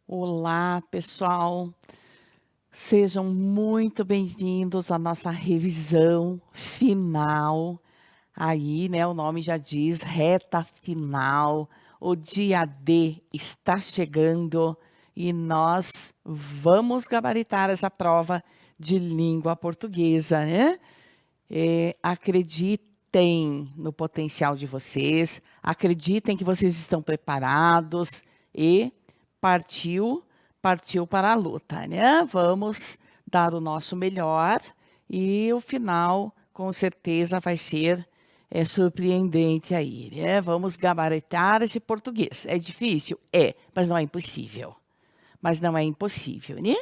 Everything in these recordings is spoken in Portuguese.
Olá, pessoal. Sejam muito bem-vindos à nossa revisão final. Aí, né, o nome já diz, reta final. O dia D está chegando e nós vamos gabaritar essa prova de língua portuguesa, né? Acreditem no potencial de vocês, acreditem que vocês estão preparados e partiu, partiu para a luta, né? Vamos dar o nosso melhor e o final, com certeza, vai ser surpreendente aí, né? Vamos gabaritar esse português. É difícil? É, mas não é impossível. Mas não é impossível, né?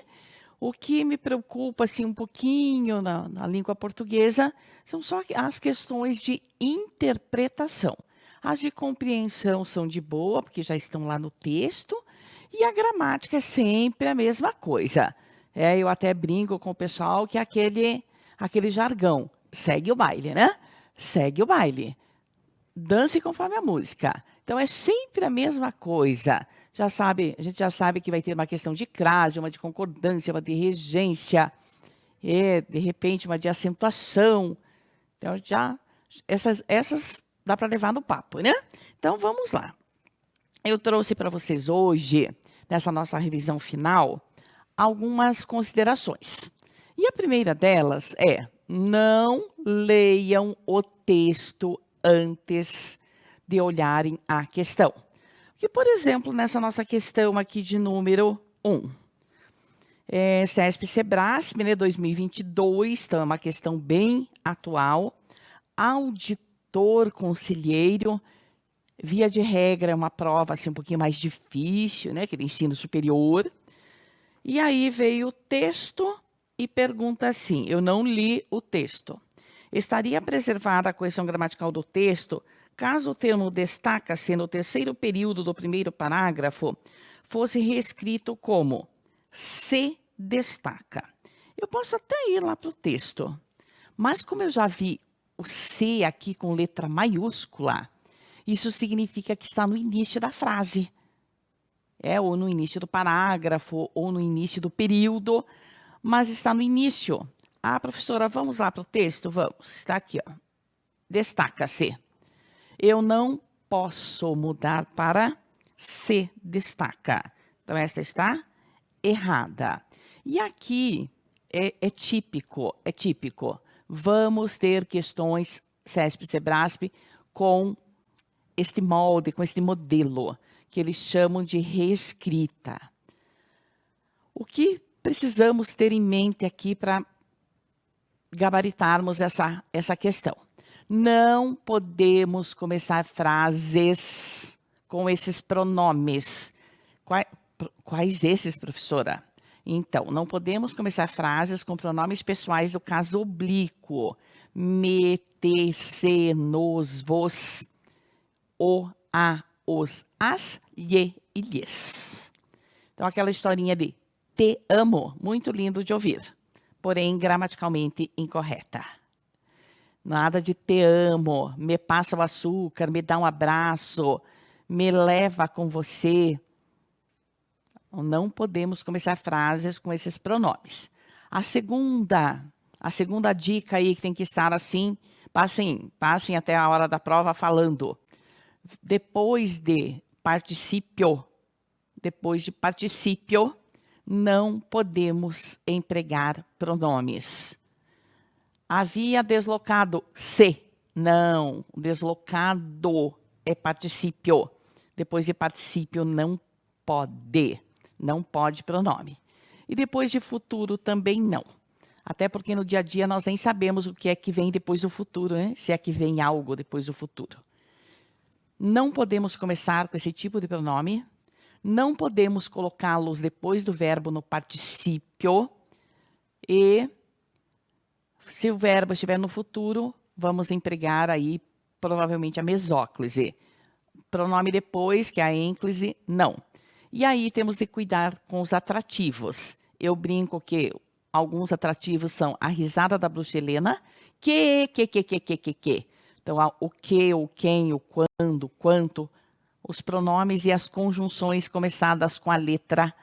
O que me preocupa assim, um pouquinho na língua portuguesa são só as questões de interpretação. As de compreensão são de boa, porque já estão lá no texto, e a gramática é sempre a mesma coisa. Eu até brinco com o pessoal que é aquele jargão, segue o baile, né? Segue o baile. Dance conforme a música. Então é sempre a mesma coisa. Já sabe, a gente já sabe que vai ter uma questão de crase, uma de concordância, uma de regência, de repente uma de acentuação. Então já essas dá para levar no papo, né? Então vamos lá. Eu trouxe para vocês hoje, nessa nossa revisão final, algumas considerações. E a primeira delas é: não leiam o texto antes de olharem a questão. Que, por exemplo, nessa nossa questão aqui de número 1, CESP-Sebrasp, né, 2022, então é uma questão bem atual. Auditor conselheiro, via de regra, é uma prova assim, um pouquinho mais difícil, né, que é de ensino superior. E aí veio o texto e pergunta assim, eu não li o texto. Estaria preservada a correção gramatical do texto caso o termo destaca-se no terceiro período do primeiro parágrafo fosse reescrito como se destaca. Eu posso até ir lá para o texto, mas como eu já vi o se aqui com letra maiúscula, isso significa que está no início da frase. Ou no início do parágrafo, ou no início do período, mas está no início. Ah, professora, vamos lá para o texto? Vamos, está aqui, ó. Destaca-se. Eu não posso mudar para se destaca. Então, esta está errada. E aqui é típico. Vamos ter questões CESP-Sebrasp com este molde, com este modelo, que eles chamam de reescrita. O que precisamos ter em mente aqui para gabaritarmos essa questão? Não podemos começar frases com esses pronomes. Quais esses, professora? Então, não podemos começar frases com pronomes pessoais do caso oblíquo. Me, te, se, nos, vos, o, a, os, as, lhe e lhes. Então, aquela historinha de te amo, muito lindo de ouvir, porém gramaticalmente incorreta. Nada de te amo, me passa o açúcar, me dá um abraço, me leva com você. Não podemos começar frases com esses pronomes. A segunda dica aí que tem que estar assim, passem até a hora da prova falando. Depois de particípio, não podemos empregar pronomes. Havia deslocado se. Não, deslocado é particípio. Depois de particípio, não pode. Não pode pronome. E depois de futuro, também não. Até porque no dia a dia nós nem sabemos o que é que vem depois do futuro, né? Se é que vem algo depois do futuro. Não podemos começar com esse tipo de pronome. Não podemos colocá-los depois do verbo no particípio. E se o verbo estiver no futuro, vamos empregar aí provavelmente a mesóclise. Pronome depois, que é a ênclise, não. E aí temos de cuidar com os atrativos. Eu brinco que alguns atrativos são a risada da bruxa Helena, que. Então, o que, o quem, o quando, quanto, os pronomes e as conjunções começadas com a letra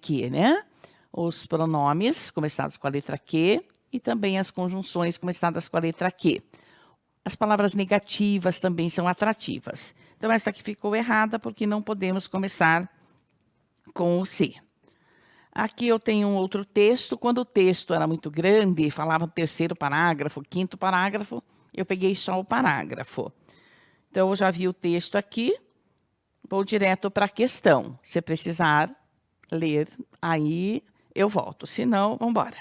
que, né? Os pronomes começados com a letra Q e também as conjunções começadas com a letra Q. As palavras negativas também são atrativas. Então, esta aqui ficou errada porque não podemos começar com o C. Aqui eu tenho um outro texto. Quando o texto era muito grande, falava terceiro parágrafo, quinto parágrafo, eu peguei só o parágrafo. Então, eu já vi o texto aqui, vou direto para a questão. Se precisar ler, aí eu volto. Se não, vamos embora.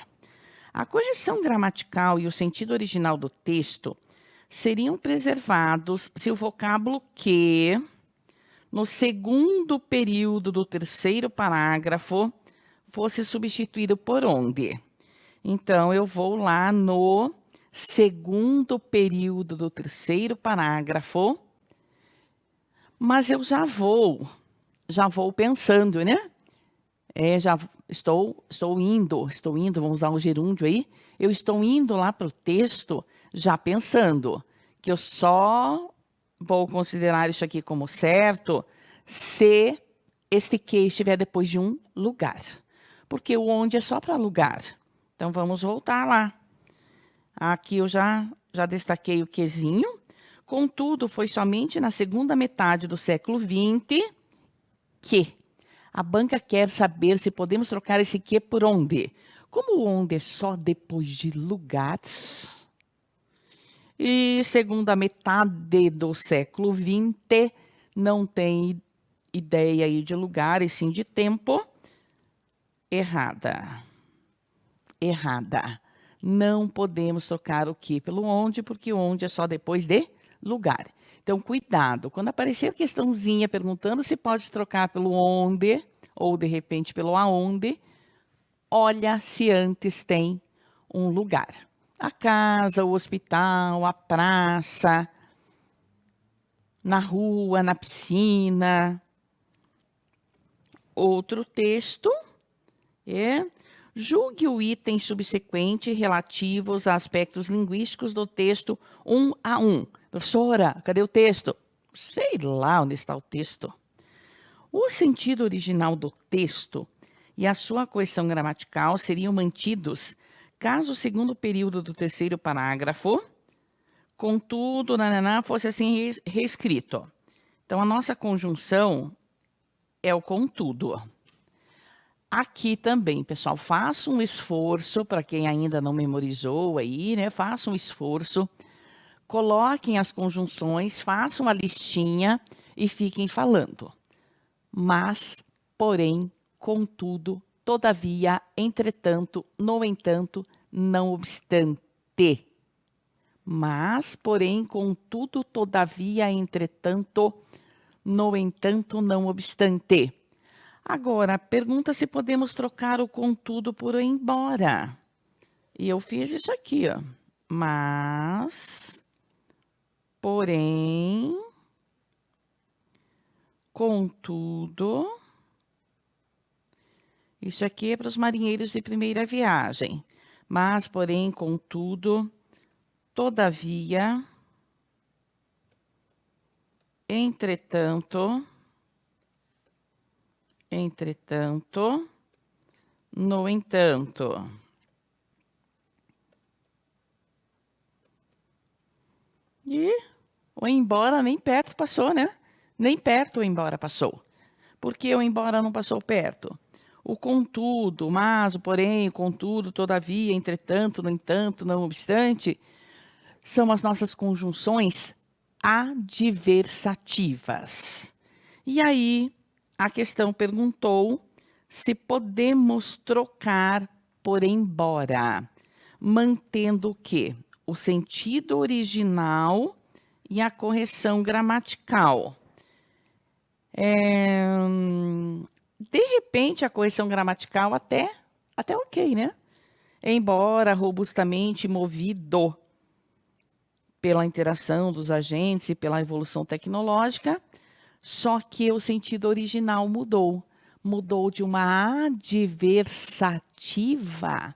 A correção gramatical e o sentido original do texto seriam preservados se o vocábulo que, no segundo período do terceiro parágrafo, fosse substituído por onde? Então, eu vou lá no segundo período do terceiro parágrafo, mas eu já vou pensando, né? Já estou indo, vamos usar um gerúndio aí. Eu estou indo lá para o texto já pensando que eu só vou considerar isso aqui como certo se este que estiver depois de um lugar. Porque o onde é só para lugar. Então, vamos voltar lá. Aqui eu já destaquei o quezinho. Contudo, foi somente na segunda metade do século XX que a banca quer saber se podemos trocar esse que por onde. Como o onde é só depois de lugares. E segunda metade do século XX não tem ideia aí de lugar e sim de tempo. Errada. Não podemos trocar o que pelo onde, porque onde é só depois de lugar. Então, cuidado. Quando aparecer questãozinha perguntando se pode trocar pelo onde, ou de repente pelo aonde, olha se antes tem um lugar. A casa, o hospital, a praça, na rua, na piscina. Outro texto é: julgue o item subsequente relativos a aspectos linguísticos do texto 1 a 1. Professora, cadê o texto? Sei lá onde está o texto. O sentido original do texto e a sua correção gramatical seriam mantidos caso o segundo período do terceiro parágrafo, contudo, fosse assim reescrito. Então, a nossa conjunção é o contudo. Aqui também, pessoal, faça um esforço, para quem ainda não memorizou aí, né? Faça um esforço, coloquem as conjunções, façam uma listinha e fiquem falando. Mas, porém, contudo, todavia, entretanto, no entanto, não obstante. Mas, porém, contudo, todavia, entretanto, no entanto, não obstante. Agora, pergunta se podemos trocar o contudo por embora. E eu fiz isso aqui, ó. Mas, porém, contudo, isso aqui é para os marinheiros de primeira viagem. Mas, porém, contudo, todavia, entretanto, no entanto. E o embora nem perto passou, né? Nem perto o embora passou. Por que o embora não passou perto? O contudo, mas, o porém, o contudo, todavia, entretanto, no entanto, não obstante, são as nossas conjunções adversativas. E aí, a questão perguntou se podemos trocar por embora, mantendo o quê? O sentido original e a correção gramatical. De repente, a correção gramatical até ok, né? Embora robustamente movido pela interação dos agentes e pela evolução tecnológica, só que o sentido original mudou. Mudou de uma adversativa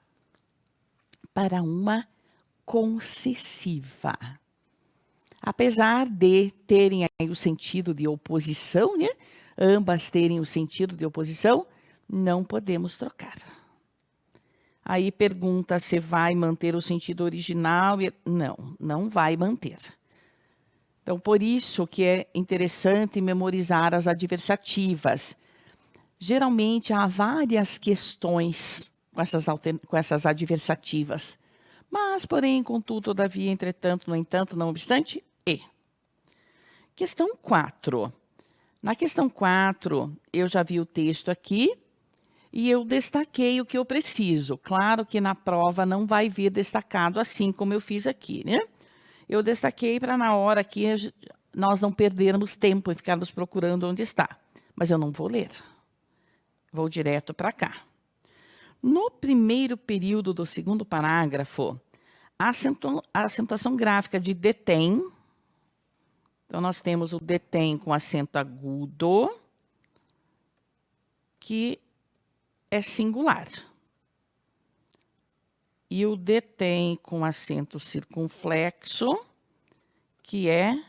para uma concessiva. Apesar de terem aí o sentido de oposição, né? Ambas terem o sentido de oposição, Não podemos trocar. Aí pergunta se vai manter o sentido original. Não, não vai manter. Então, por isso que é interessante memorizar as adversativas. Geralmente, há várias questões com essas adversativas. Mas, porém, contudo, todavia, entretanto, no entanto, não obstante, e. Questão 4. Na questão 4, eu já vi o texto aqui e eu destaquei o que eu preciso. Claro que na prova não vai vir destacado assim como eu fiz aqui, né? Eu destaquei para na hora aqui nós não perdermos tempo e ficarmos procurando onde está. Mas eu não vou ler. Vou direto para cá. No primeiro período do segundo parágrafo, a acentuação gráfica de detém. Então, nós temos o detém com acento agudo, que é singular. E o detém com acento circunflexo, que é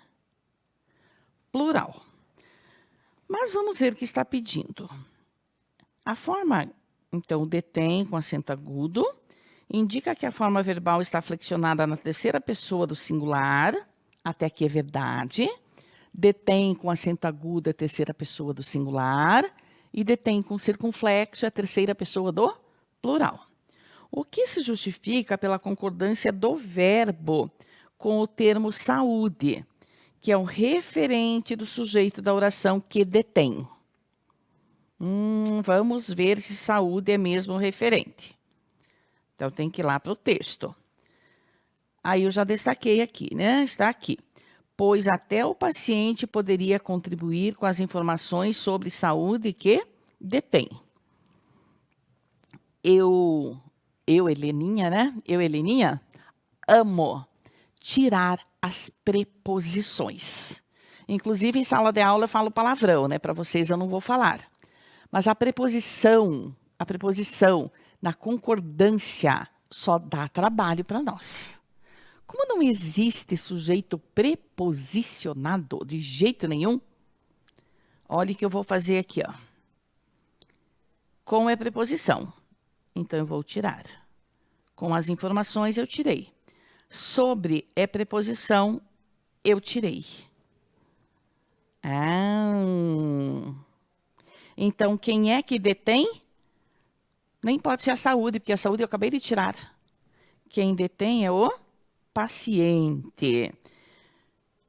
plural. Mas vamos ver o que está pedindo. A forma, então, detém com acento agudo, indica que a forma verbal está flexionada na terceira pessoa do singular, até aqui é verdade. Detém com acento agudo é a terceira pessoa do singular, e detém com circunflexo é a terceira pessoa do plural. O que se justifica pela concordância do verbo com o termo saúde, que é o referente do sujeito da oração que detém. Vamos ver se saúde é mesmo referente. Então, tem que ir lá para o texto. Aí eu já destaquei aqui, né? Está aqui. Pois até o paciente poderia contribuir com as informações sobre saúde que detém. Eu, Heleninha, né? Eu, Heleninha, amo tirar as preposições. Inclusive, em sala de aula eu falo palavrão, né? Para vocês eu não vou falar. Mas a preposição na concordância só dá trabalho para nós. Como não existe sujeito preposicionado de jeito nenhum, olha o que eu vou fazer aqui, ó. Com é preposição, então eu vou tirar. Com as informações eu tirei. Sobre é preposição, eu tirei. Então, quem é que detém? Nem pode ser a saúde, porque a saúde eu acabei de tirar. Quem detém é o paciente.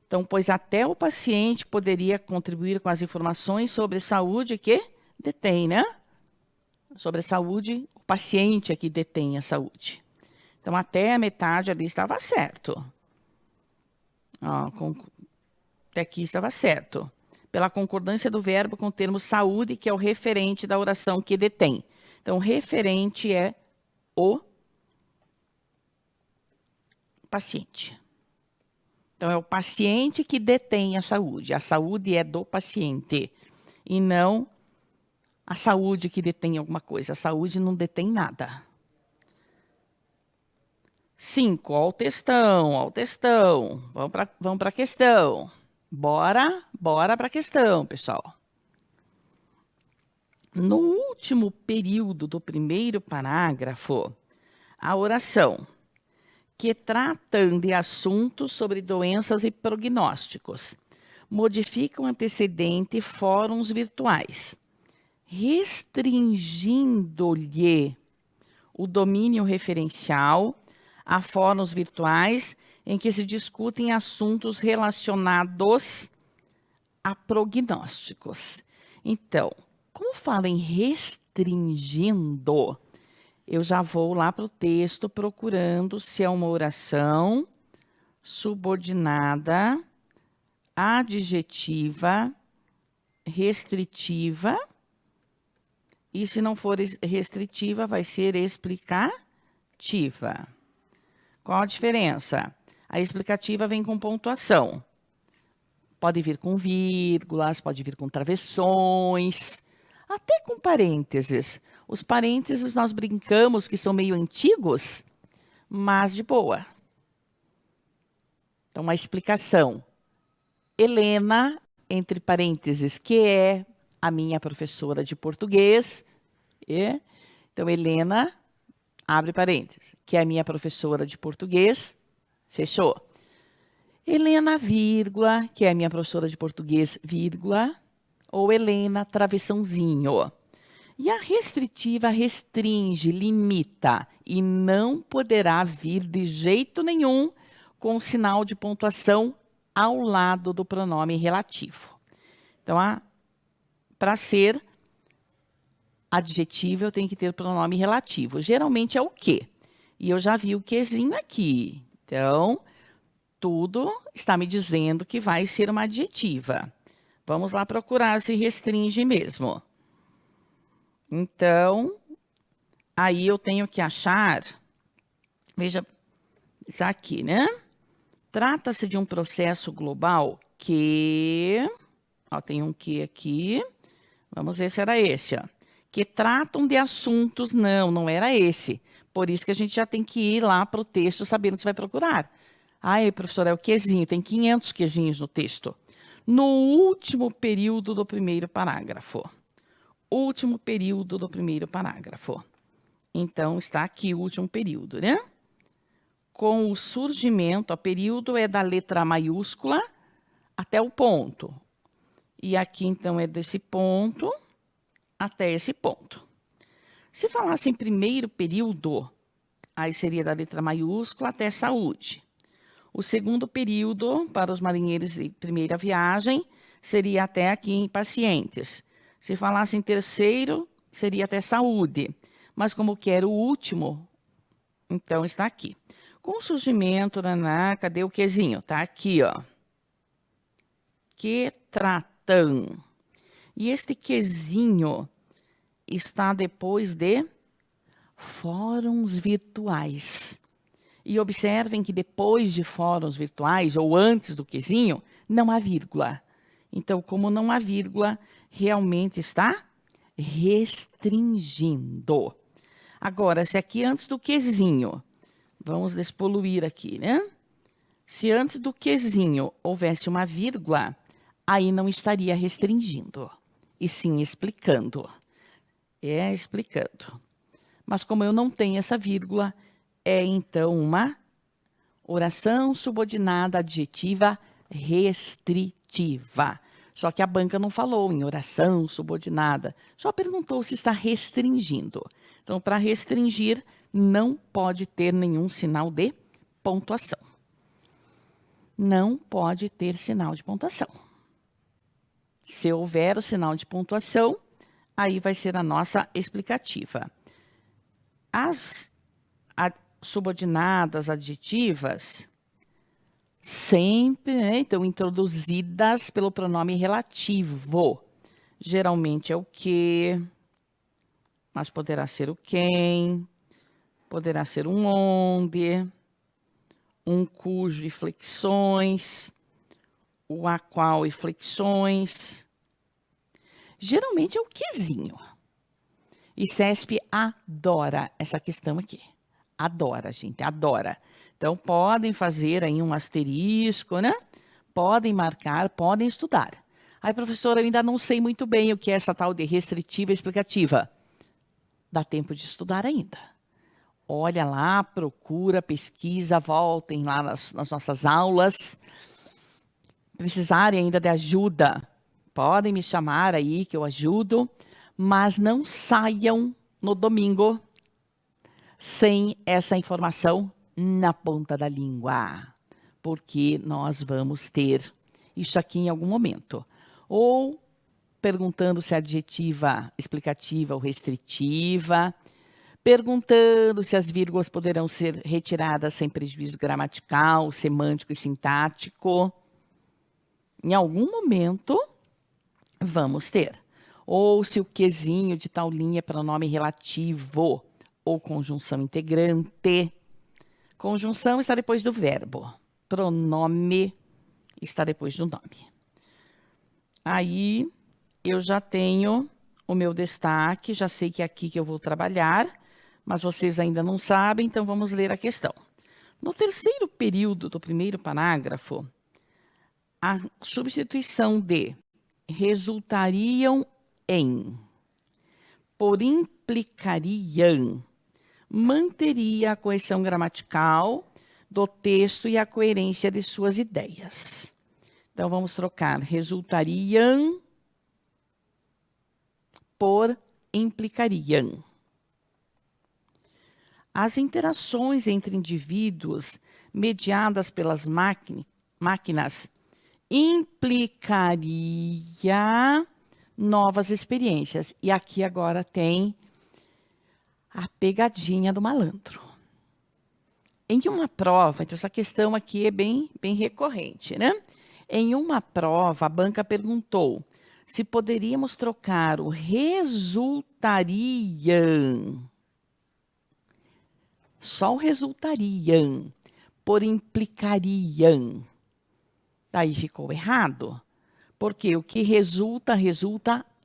Então, pois até o paciente poderia contribuir com as informações sobre saúde que detém, né? Sobre a saúde, o paciente é que detém a saúde. Então, até a metade ali estava certo. Ó, até aqui estava certo. Pela concordância do verbo com o termo saúde, que é o referente da oração que detém. Então, o referente é o paciente. Então, é o paciente que detém a saúde. A saúde é do paciente. E não a saúde que detém alguma coisa. A saúde não detém nada. 5, ó o textão, ó o textão. Vamos para a questão. Bora para a questão, pessoal. No último período do primeiro parágrafo, a oração que tratam de assuntos sobre doenças e prognósticos modifica o antecedente fóruns virtuais, restringindo-lhe o domínio referencial a fóruns virtuais em que se discutem assuntos relacionados a prognósticos. Então, como fala em restringindo, eu já vou lá para o texto procurando se é uma oração subordinada, adjetiva, restritiva. E se não for restritiva, vai ser explicativa. Qual a diferença? A explicativa vem com pontuação. Pode vir com vírgulas, pode vir com travessões, até com parênteses. Os parênteses nós brincamos que são meio antigos, mas de boa. Então, uma explicação. Helena, entre parênteses, que é a minha professora de português, Então, Helena, abre parênteses, que é a minha professora de português, fechou. Helena, vírgula, que é a minha professora de português, vírgula, ou Helena, travessãozinho. E a restritiva restringe, limita e não poderá vir de jeito nenhum com o sinal de pontuação ao lado do pronome relativo. Então, para ser adjetivo, eu tenho que ter o pronome relativo. Geralmente é o que. E eu já vi o quezinho aqui. Então, tudo está me dizendo que vai ser uma adjetiva. Vamos lá procurar se restringe mesmo. Então, aí eu tenho que achar, veja, está aqui, né? Trata-se de um processo global que, tem um que aqui, vamos ver se era esse, que tratam de assuntos, não era esse. Por isso que a gente já tem que ir lá para o texto sabendo que você vai procurar. Ai, professor, é o quezinho, tem 500 quezinhos no texto. No último período do primeiro parágrafo. Último período do primeiro parágrafo. Então, está aqui o último período, né? Com o surgimento, o período é da letra maiúscula até o ponto. E aqui, então, é desse ponto até esse ponto. Se falasse em primeiro período, aí seria da letra maiúscula até saúde. O segundo período, para os marinheiros de primeira viagem, seria até aqui em pacientes. Se falasse em terceiro, seria até saúde. Mas como que era o último, então está aqui. Com o surgimento, cadê o quezinho? Está aqui, ó. Que tratam. E este quezinho está depois de fóruns virtuais. E observem que depois de fóruns virtuais, ou antes do quezinho, não há vírgula. Então, como não há vírgula, realmente está restringindo. Agora, se aqui antes do quezinho, vamos despoluir aqui, né? Se antes do quezinho houvesse uma vírgula, aí não estaria restringindo, e sim explicando. Explicando. Mas como eu não tenho essa vírgula, é então uma oração subordinada adjetiva restritiva. Só que a banca não falou em oração subordinada, só perguntou se está restringindo. Então, para restringir, não pode ter nenhum sinal de pontuação. Não pode ter sinal de pontuação. Se houver o sinal de pontuação, aí vai ser a nossa explicativa. As subordinadas adjetivas sempre, né, então, introduzidas pelo pronome relativo. Geralmente é o que, mas poderá ser o quem, poderá ser um onde, um cujo e flexões, o a qual e flexões. Geralmente é o quezinho. E CESP adora essa questão aqui. Adora, gente, adora. Então, podem fazer aí um asterisco, né? Podem marcar, podem estudar. Aí, professora, eu ainda não sei muito bem o que é essa tal de restritiva explicativa. Dá tempo de estudar ainda. Olha lá, procura, pesquisa, voltem lá nas nossas aulas. Precisarem ainda de ajuda, podem me chamar aí que eu ajudo, mas não saiam no domingo sem essa informação na ponta da língua, porque nós vamos ter isso aqui em algum momento. Ou perguntando se é adjetiva, explicativa ou restritiva, perguntando se as vírgulas poderão ser retiradas sem prejuízo gramatical, semântico e sintático. Em algum momento, vamos ter. Ou se o quezinho de tal linha é pronome relativo ou conjunção integrante. Conjunção está depois do verbo. Pronome está depois do nome. Aí, eu já tenho o meu destaque, já sei que é aqui que eu vou trabalhar, mas vocês ainda não sabem, então vamos ler a questão. No terceiro período do primeiro parágrafo, a substituição de resultariam em, por implicariam. Manteria a coesão gramatical do texto e a coerência de suas ideias. Então, vamos trocar resultariam por implicariam. As interações entre indivíduos mediadas pelas máquinas implicaria novas experiências. E aqui agora tem a pegadinha do malandro. Em uma prova, então essa questão aqui é bem recorrente, né? Em uma prova, a banca perguntou se poderíamos trocar o resultariam, só o resultariam, por implicariam. Daí ficou errado, porque o que resulta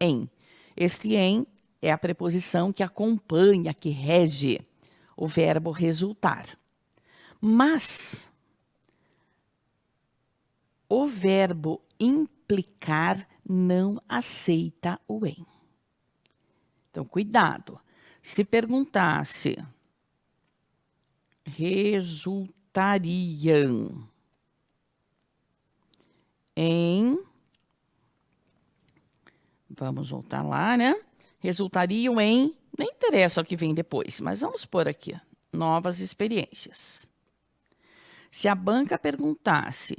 em. Este em é a preposição que acompanha, que rege o verbo resultar. Mas o verbo implicar não aceita o em. Então, cuidado. Se perguntasse resultariam em... Vamos voltar lá, né? Resultariam em... Nem interessa o que vem depois, mas vamos pôr aqui. Novas experiências. Se a banca perguntasse,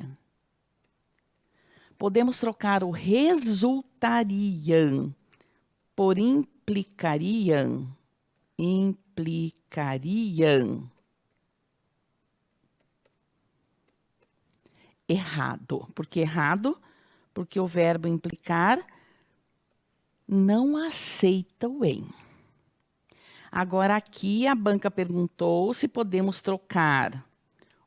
podemos trocar o resultariam por implicariam? Implicariam. Errado. Por que errado? Porque o verbo implicar não aceita o em. Agora, aqui a banca perguntou se podemos trocar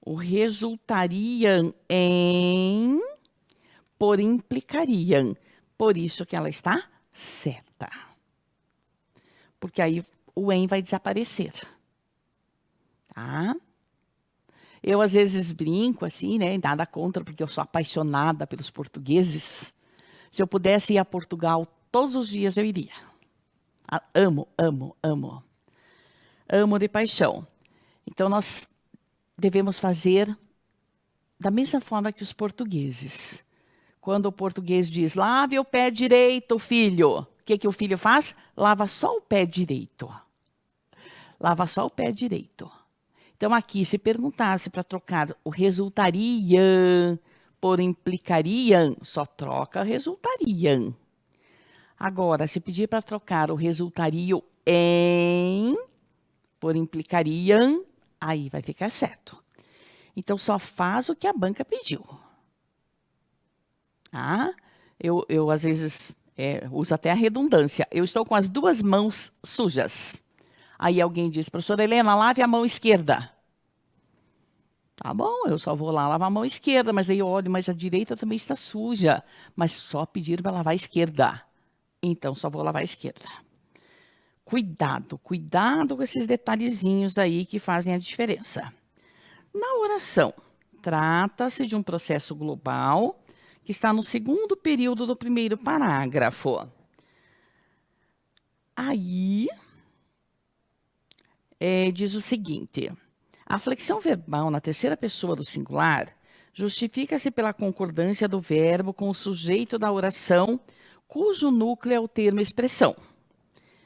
o resultariam em por implicariam. Por isso que ela está certa. Porque aí o em vai desaparecer. Tá? Eu, às vezes, brinco assim, né? Nada contra, porque eu sou apaixonada pelos portugueses. Se eu pudesse ir a Portugal todos os dias, eu iria. Amo, amo, amo. Amo de paixão. Então, nós devemos fazer da mesma forma que os portugueses. Quando o português diz, lave o pé direito, filho. O que o filho faz? Lava só o pé direito. Lava só o pé direito. Então, aqui, se perguntasse para trocar o resultariam por implicariam, só troca resultariam. Agora, se pedir para trocar o resultario em por implicariam, aí vai ficar certo. Então, só faz o que a banca pediu. Tá? Eu às vezes, uso até a redundância. Eu estou com as duas mãos sujas. Aí alguém diz, professora Helena, lave a mão esquerda. Tá bom, eu só vou lá lavar a mão esquerda, mas aí eu olho, mas a direita também está suja. Mas só pedir para lavar a esquerda. Então, só vou lavar a esquerda. Cuidado, cuidado com esses detalhezinhos aí que fazem a diferença. Na oração, trata-se de um processo global que está no segundo período do primeiro parágrafo. Aí, diz o seguinte, a flexão verbal na terceira pessoa do singular justifica-se pela concordância do verbo com o sujeito da oração, cujo núcleo é o termo expressão,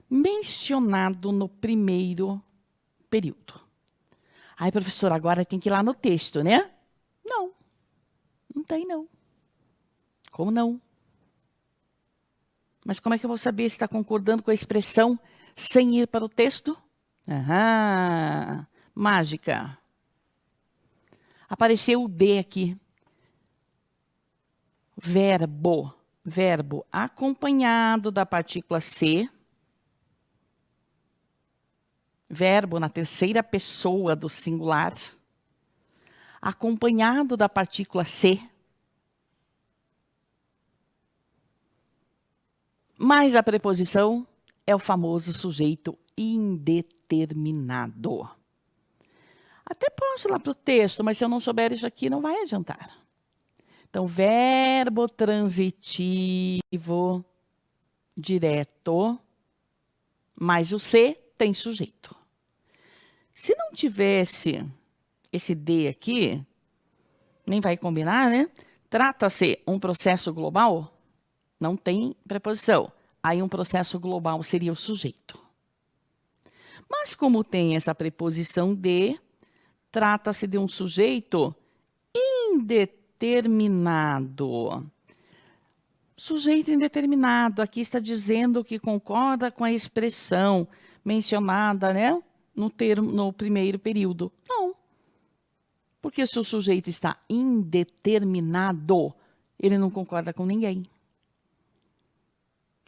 mencionado no primeiro período. Aí, professor, agora tem que ir lá no texto, né? Não, não tem não. Como não? Mas como é que eu vou saber se está concordando com a expressão sem ir para o texto? Aham, mágica. Apareceu o D aqui. Verbo acompanhado da partícula ser. Verbo na terceira pessoa do singular. Acompanhado da partícula ser. Mas a preposição é o famoso sujeito indeterminado. Até posso ir lá para o texto, mas se eu não souber isso aqui, não vai adiantar. Então, verbo transitivo direto, mas o C tem sujeito. Se não tivesse esse D aqui, nem vai combinar, né? Trata-se um processo global? Não tem preposição. Aí um processo global seria o sujeito. Mas como tem essa preposição de, trata-se de um sujeito indeterminado. Sujeito indeterminado, aqui está dizendo que concorda com a expressão mencionada, né, no primeiro período. Não. Porque se o sujeito está indeterminado, ele não concorda com ninguém.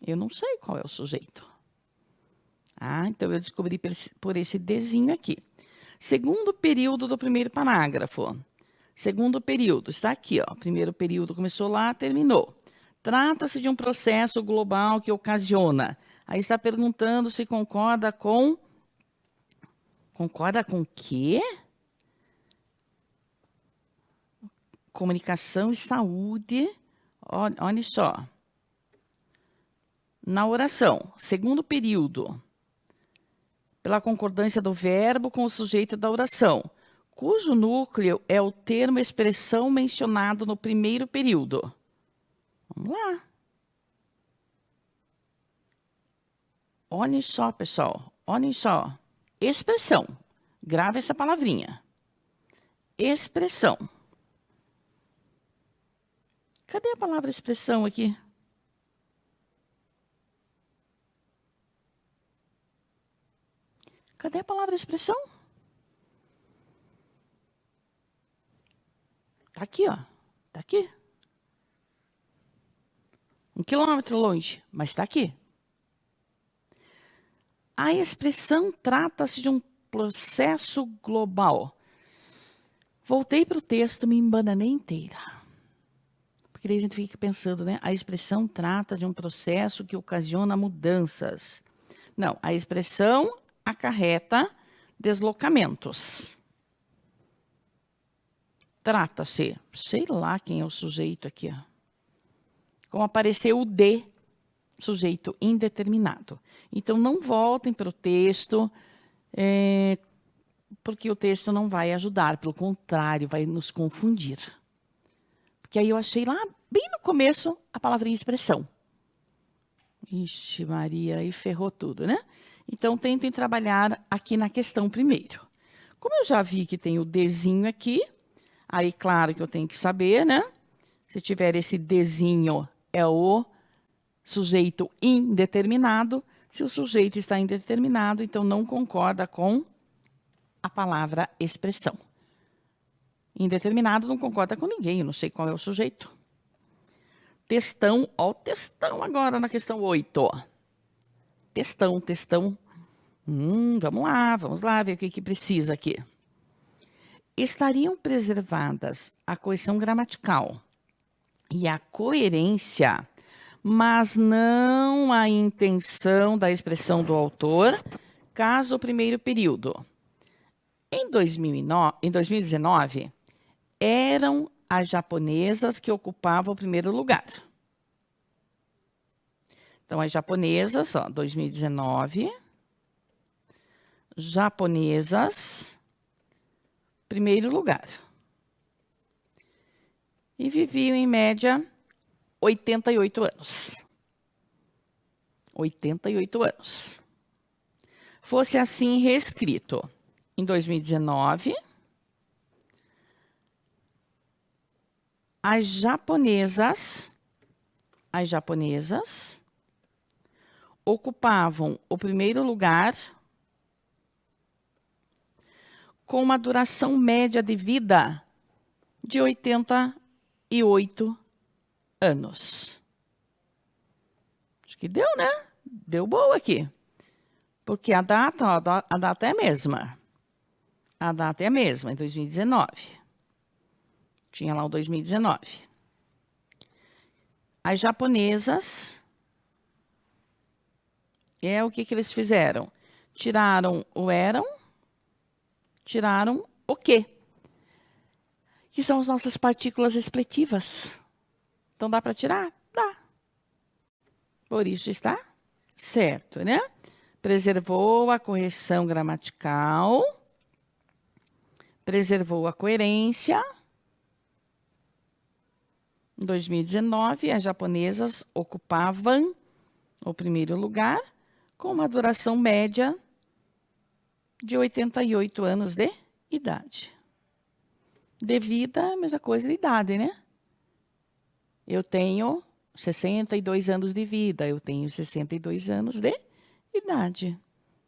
Eu não sei qual é o sujeito. Então eu descobri por esse Dzinho aqui. Segundo período do primeiro parágrafo. Segundo período, está aqui, ó. Primeiro período começou lá, terminou. Trata-se de um processo global que ocasiona. Aí está perguntando se concorda com... Concorda com o quê? Comunicação e saúde. Olha só. Na oração, segundo período, pela concordância do verbo com o sujeito da oração, cujo núcleo é o termo expressão mencionado no primeiro período. Vamos lá. Olhem só, pessoal. Olhem só. Expressão. Grave essa palavrinha. Expressão. Cadê a palavra expressão aqui? Cadê a palavra expressão? Tá aqui, ó. Tá aqui. 1 quilômetro longe, mas está aqui. A expressão trata-se de um processo global. Voltei para o texto, me embananei inteira. Porque daí a gente fica pensando, né? A expressão trata de um processo que ocasiona mudanças. Não, a expressão acarreta deslocamentos. Trata-se, sei lá quem é o sujeito aqui, ó. Como apareceu o D, sujeito indeterminado. Então, não voltem para o texto, porque o texto não vai ajudar, pelo contrário, vai nos confundir. Porque aí eu achei lá, bem no começo, a palavrinha expressão. Ixi, Maria, aí ferrou tudo, né? Então, tentem trabalhar aqui na questão primeiro. Como eu já vi que tem o Dzinho aqui, aí, claro que eu tenho que saber, né? Se tiver esse Dzinho, é o sujeito indeterminado. Se o sujeito está indeterminado, então não concorda com a palavra expressão. Indeterminado não concorda com ninguém, eu não sei qual é o sujeito. Textão, ó o textão agora na questão 8. Textão. Vamos lá ver o que precisa aqui. Estariam preservadas a coesão gramatical e a coerência, mas não a intenção da expressão do autor, caso o primeiro período. Em 2019, eram as japonesas que ocupavam o primeiro lugar. Então, as japonesas, ó, 2019, japonesas, primeiro lugar. E viviam, em média, 88 anos. 88 anos. Fosse assim reescrito. Em 2019, as japonesas ocupavam o primeiro lugar com uma duração média de vida de 88 anos. Acho que deu, né? Deu boa aqui. Porque a data é a mesma. A data é a mesma, em 2019. Tinha lá o 2019. As japonesas, o que eles fizeram? Tiraram o eram, tiraram o que? Que são as nossas partículas expletivas. Então, dá para tirar? Dá. Por isso está certo, né? preservou a correção gramatical, preservou a coerência. Em 2019, as japonesas ocupavam o primeiro lugar, com uma duração média de 88 anos de idade. De vida, a mesma coisa de idade, né? Eu tenho 62 anos de vida, eu tenho 62 anos de idade.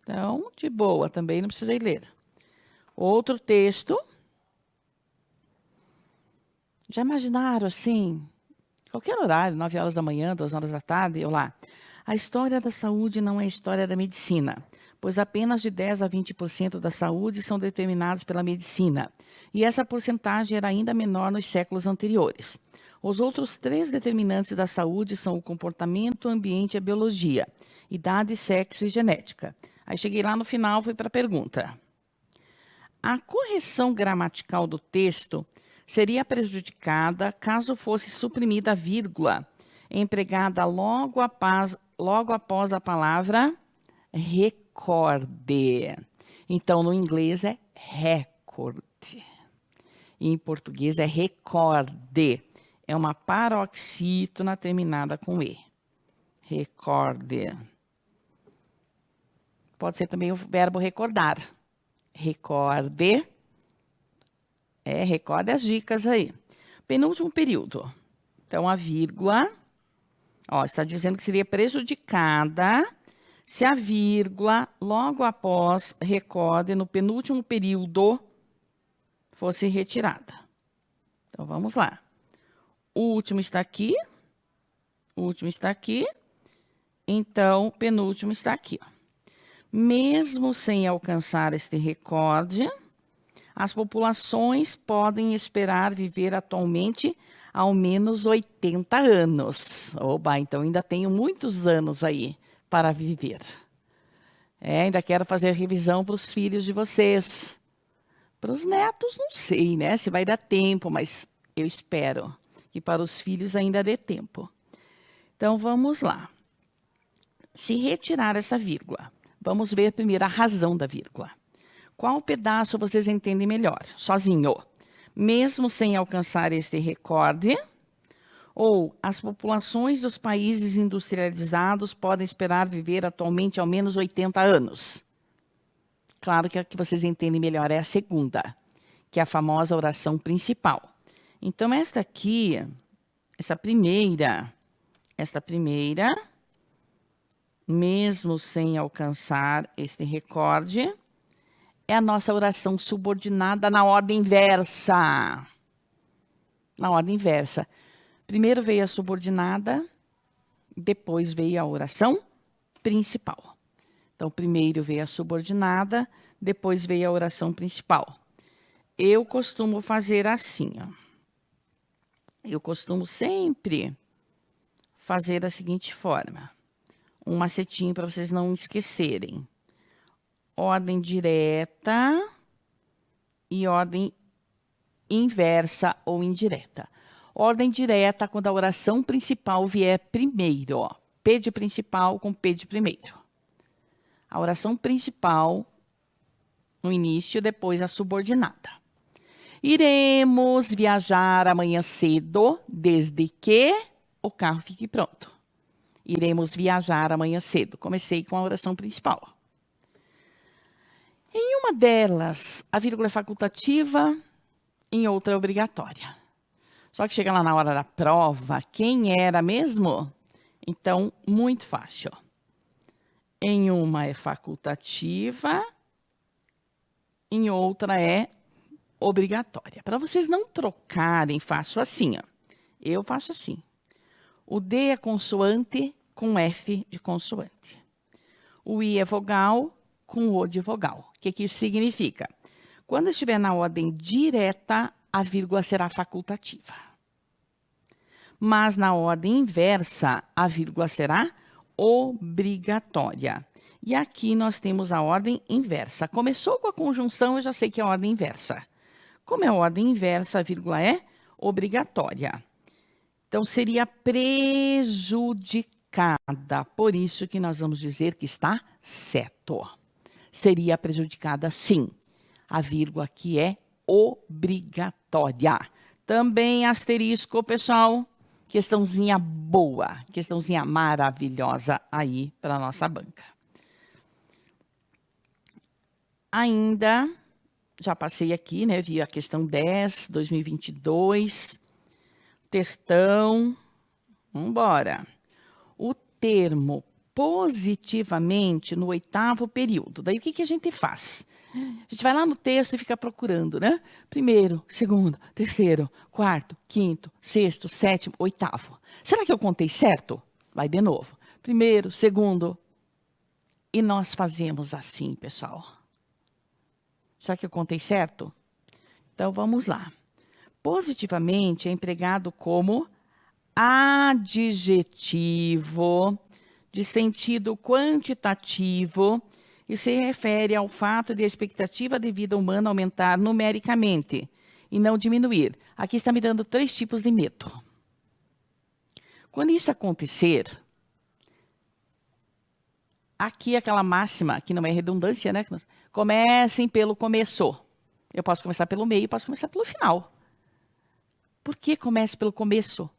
Então, de boa, também não precisei ler. Outro texto. Já imaginaram assim, qualquer horário, 9 horas da manhã, 2 horas da tarde, eu lá. A história da saúde não é a história da medicina, pois apenas de 10 a 20% da saúde são determinados pela medicina. E essa porcentagem era ainda menor nos séculos anteriores. Os outros 3 determinantes da saúde são o comportamento, o ambiente e a biologia. Idade, sexo e genética. Aí cheguei lá no final, fui para a pergunta. A correção gramatical do texto seria prejudicada caso fosse suprimida a vírgula, empregada logo após a palavra recorde. Então, no inglês é record. Em português é recorde. É uma paroxítona terminada com E. Recorde. Pode ser também o verbo recordar. Recorde. Recorde as dicas aí. Penúltimo período. Então, a vírgula, está dizendo que seria prejudicada se a vírgula, logo após recorde, no penúltimo período, fosse retirada. Então, vamos lá. O último está aqui. O último está aqui. Então, o penúltimo está aqui. Mesmo sem alcançar este recorde, as populações podem esperar viver atualmente ao menos 80 anos. Oba, então ainda tenho muitos anos aí para viver. Ainda quero fazer revisão para os filhos de vocês. Para os netos, não sei, né? Se vai dar tempo, mas eu espero que para os filhos ainda dê tempo. Então, vamos lá. Se retirar essa vírgula, vamos ver primeiro a razão da vírgula. Qual pedaço vocês entendem melhor? Sozinho. Mesmo sem alcançar este recorde, ou as populações dos países industrializados podem esperar viver atualmente ao menos 80 anos. Claro que a que vocês entendem melhor é a segunda, que é a famosa oração principal. Então, esta primeira, mesmo sem alcançar este recorde, é a nossa oração subordinada na ordem inversa. Na ordem inversa. Primeiro veio a subordinada, depois veio a oração principal. Então, primeiro veio a subordinada, depois veio a oração principal. Eu costumo fazer assim, Eu costumo sempre fazer da seguinte forma. Um macetinho para vocês não esquecerem. Ordem direta e ordem inversa ou indireta. Ordem direta quando a oração principal vier primeiro, P de principal com P de primeiro. A oração principal no início, depois a subordinada. Iremos viajar amanhã cedo, desde que o carro fique pronto. Iremos viajar amanhã cedo. Comecei com a oração principal. Em uma delas, a vírgula é facultativa, em outra é obrigatória. Só que chega lá na hora da prova, quem era mesmo? Então, muito fácil. Em uma é facultativa, em outra é obrigatória. Para vocês não trocarem, faço assim, Eu faço assim. O D é consoante com F de consoante. O I é vogal com O de vogal. O que isso significa? Quando estiver na ordem direta, a vírgula será facultativa. Mas na ordem inversa, a vírgula será obrigatória. E aqui nós temos a ordem inversa. Começou com a conjunção, eu já sei que é a ordem inversa. Como é a ordem inversa, a vírgula é obrigatória. Então, seria prejudicada. prejudicada. Por isso que nós vamos dizer que está certo. Seria prejudicada, sim. A vírgula aqui é obrigatória. Também asterisco, pessoal. Questãozinha boa, questãozinha maravilhosa aí para a nossa banca. Ainda, já passei aqui, né? Vi a questão 10, 2022. Textão. Vamos embora. O termo positivamente no 8º período. Daí o que a gente faz? A gente vai lá no texto e fica procurando, né? Primeiro, segundo, terceiro, quarto, quinto, sexto, sétimo, 8º. Será que eu contei certo? Vai de novo. Primeiro, segundo. E nós fazemos assim, pessoal. Será que eu contei certo? Então, vamos lá. Positivamente é empregado como adjetivo de sentido quantitativo e se refere ao fato de a expectativa de vida humana aumentar numericamente e não diminuir. Aqui está me dando 3 tipos de medo. Quando isso acontecer, aqui aquela máxima, que não é redundância, né? Comecem pelo começo. Eu posso começar pelo meio, posso começar pelo final. Por que comece pelo começo?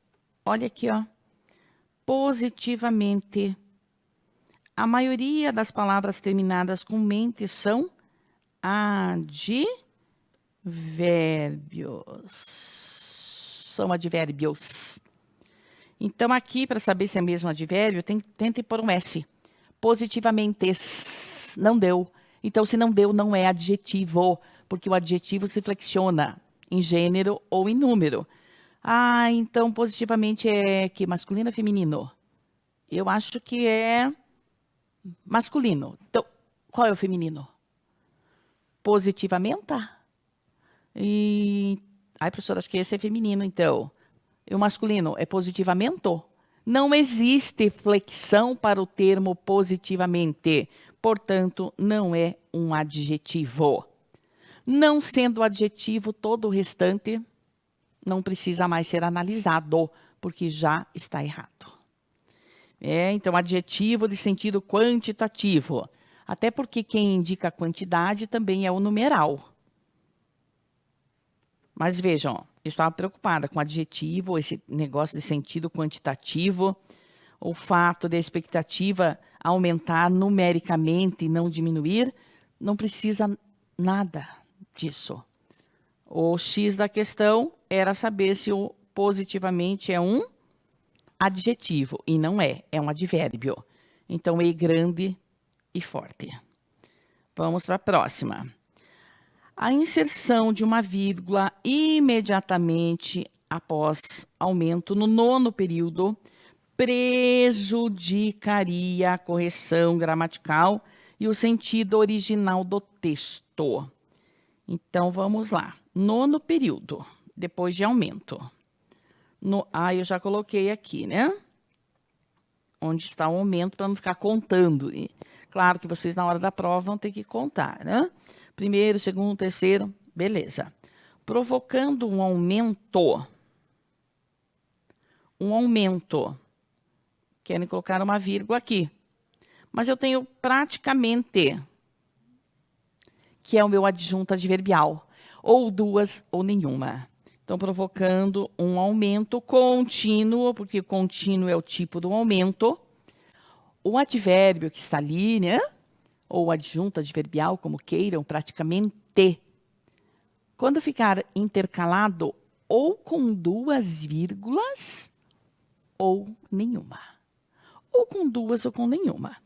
Olha aqui, ó. Positivamente. A maioria das palavras terminadas com mente são advérbios. São advérbios. Então, aqui, para saber se é mesmo advérbio, tente pôr um S. Positivamente. Não deu. Então, se não deu, não é adjetivo, porque o adjetivo se flexiona em gênero ou em número. Ah, então, positivamente é que masculino ou feminino? Eu acho que é masculino. Então, qual é o feminino? Positivamente? Ai, professora, acho que esse é feminino, então. E o masculino é positivamento? Não existe flexão para o termo positivamente. Portanto, não é um adjetivo. Não sendo adjetivo, todo o restante não precisa mais ser analisado, porque já está errado. Então, adjetivo de sentido quantitativo. Até porque quem indica a quantidade também é o numeral. Mas vejam, eu estava preocupada com adjetivo, esse negócio de sentido quantitativo, o fato da expectativa aumentar numericamente e não diminuir, não precisa nada disso. O X da questão era saber se o positivamente é um adjetivo, e não é um advérbio. Então, E grande e forte. Vamos para a próxima. A inserção de uma vírgula imediatamente após aumento no 9º período prejudicaria a correção gramatical e o sentido original do texto. Então, vamos lá. 9º período, depois de aumento. Eu já coloquei aqui, né? Onde está o aumento, para não ficar contando. E, claro que vocês, na hora da prova, vão ter que contar, né? Primeiro, segundo, terceiro, beleza. Provocando um aumento. Querem colocar uma vírgula aqui. Mas eu tenho praticamente, que é o meu adjunto adverbial. Ou duas, ou nenhuma. Então, provocando um aumento contínuo, porque contínuo é o tipo do aumento. O advérbio que está ali, né? Ou adjunto adverbial, como queiram, praticamente. Quando ficar intercalado ou com 2 vírgulas, ou nenhuma. Ou com 2 ou com nenhuma.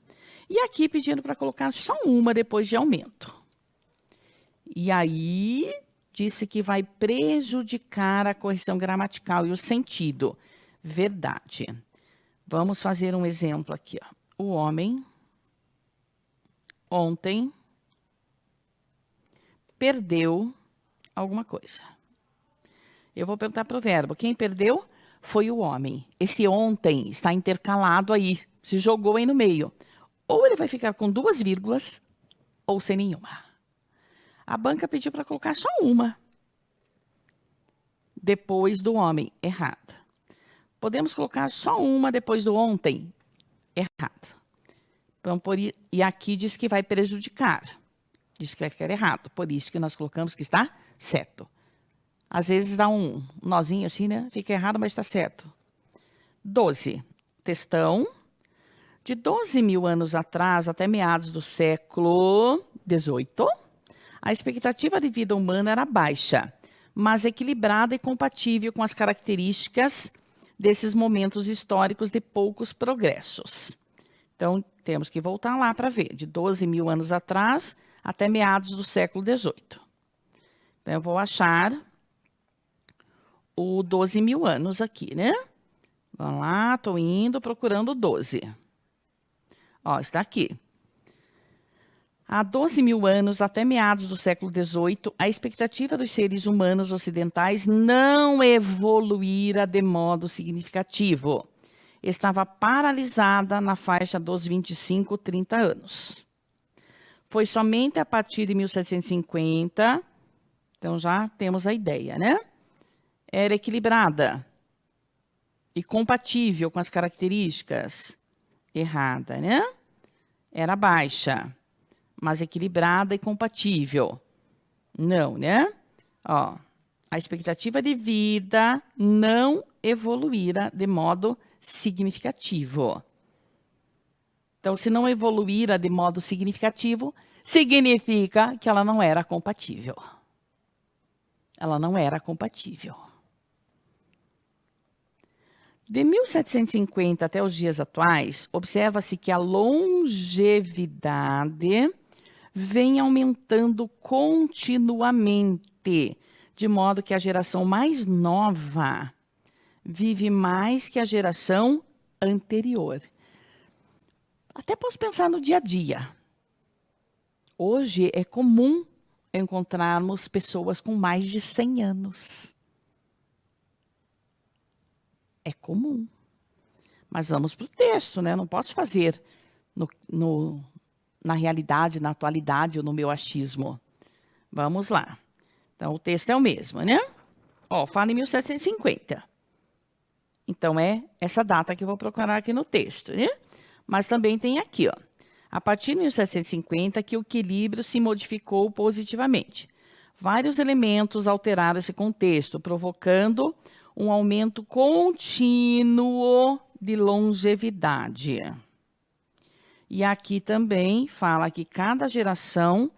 E aqui pedindo para colocar só uma depois de aumento. E aí disse que vai prejudicar a correção gramatical e o sentido. Verdade. Vamos fazer um exemplo aqui, ó. O homem ontem perdeu alguma coisa. Eu vou perguntar para o verbo. Quem perdeu foi o homem. Esse ontem está intercalado aí, se jogou aí no meio. Ou ele vai ficar com 2 vírgulas, ou sem nenhuma. A banca pediu para colocar só uma. Depois do homem. Errado. Podemos colocar só uma depois do ontem. errado. Então, e aqui diz que vai prejudicar. Diz que vai ficar errado. Por isso que nós colocamos que está certo. Às vezes dá um nozinho assim, né? Fica errado, mas está certo. 12. Textão. De 12 mil anos atrás até meados do século XVIII, a expectativa de vida humana era baixa, mas equilibrada e compatível com as características desses momentos históricos de poucos progressos. Então, temos que voltar lá para ver, de 12 mil anos atrás até meados do século XVIII. Então, eu vou achar o 12 mil anos aqui, né? Vamos lá, estou indo procurando 12. Ó, está aqui. Há 12 mil anos, até meados do século XVIII, a expectativa dos seres humanos ocidentais não evoluíra de modo significativo. Estava paralisada na faixa dos 25, 30 anos. Foi somente a partir de 1750, então já temos a ideia, né? Era equilibrada e compatível com as características. Errada, né? Era baixa, mas equilibrada e compatível. Não, né? Ó, a expectativa de vida não evoluíra de modo significativo. Então, se não evoluíra de modo significativo, significa que ela não era compatível. Ela não era compatível. De 1750 até os dias atuais, observa-se que a longevidade vem aumentando continuamente, de modo que a geração mais nova vive mais que a geração anterior. Até posso pensar no dia a dia. Hoje é comum encontrarmos pessoas com mais de 100 anos. É comum. Mas vamos para o texto, né? Eu não posso fazer na realidade, na atualidade ou no meu achismo. Vamos lá. Então, o texto é o mesmo, né? Ó, fala em 1750. Então, é essa data que eu vou procurar aqui no texto, né? Mas também tem aqui, ó. A partir de 1750, que o equilíbrio se modificou positivamente. Vários elementos alteraram esse contexto, provocando um aumento contínuo de longevidade. E aqui também fala que cada geração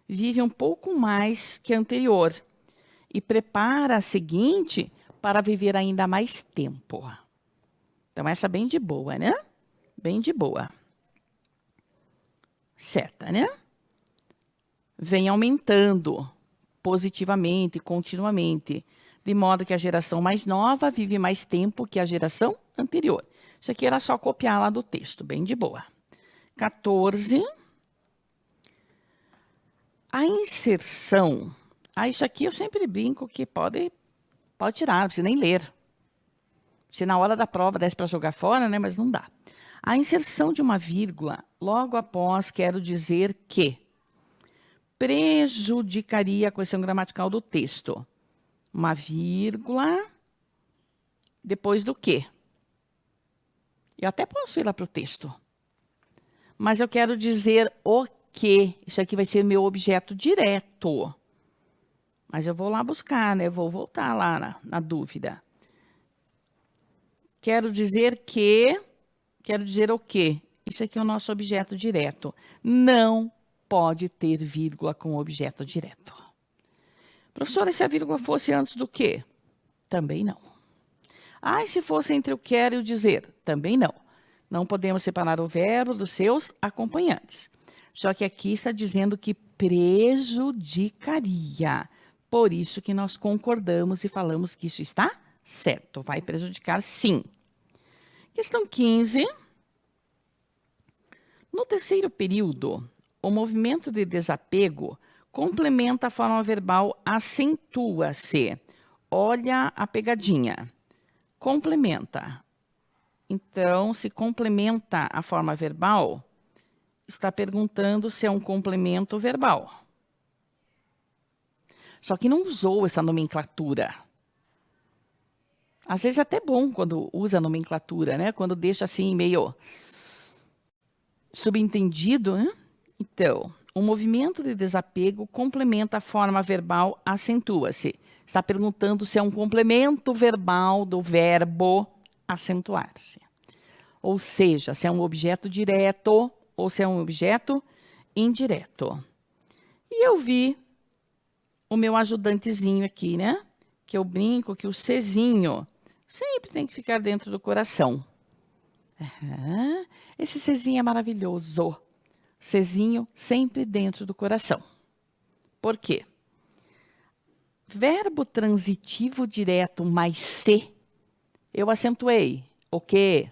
vive um pouco mais que a anterior e prepara a seguinte para viver ainda mais tempo. Então, essa bem de boa, né? Bem de boa. Certa, né? Vem aumentando positivamente, continuamente, de modo que a geração mais nova vive mais tempo que a geração anterior. Isso aqui era só copiar lá do texto, bem de boa. 14. A inserção. Isso aqui eu sempre brinco que pode tirar, não precisa nem ler. Se na hora da prova desse para jogar fora, né? Mas não dá. A inserção de uma vírgula logo após quero dizer que prejudicaria a coesão gramatical do texto. Uma vírgula depois do quê? Eu até posso ir lá para o texto. Mas eu quero dizer o quê. Isso aqui vai ser meu objeto direto. Mas eu vou lá buscar, né? Vou voltar lá na dúvida. Quero dizer que... Quero dizer o quê? Isso aqui é o nosso objeto direto. Não pode ter vírgula com objeto direto. Professora, se a vírgula fosse antes do quê? Também não. E se fosse entre o quero e o dizer? Também não. Não podemos separar o verbo dos seus acompanhantes. Só que aqui está dizendo que prejudicaria. Por isso que nós concordamos e falamos que isso está certo. Vai prejudicar, sim. Questão 15. No terceiro período, o movimento de desapego complementa a forma verbal acentua-se. Olha a pegadinha. Complementa. Então, se complementa a forma verbal, está perguntando se é um complemento verbal. Só que não usou essa nomenclatura. Às vezes é até bom quando usa a nomenclatura, né? Quando deixa assim meio Subentendido, né? Então, o movimento de desapego complementa a forma verbal acentua-se. Está perguntando se é um complemento verbal do verbo acentuar-se. Ou seja, se é um objeto direto ou se é um objeto indireto. E eu vi o meu ajudantezinho aqui, né? Que eu brinco que o Czinho sempre tem que ficar dentro do coração. Esse Czinho é maravilhoso. Czinho sempre dentro do coração. Por quê? Verbo transitivo direto mais se, eu acentuei o quê?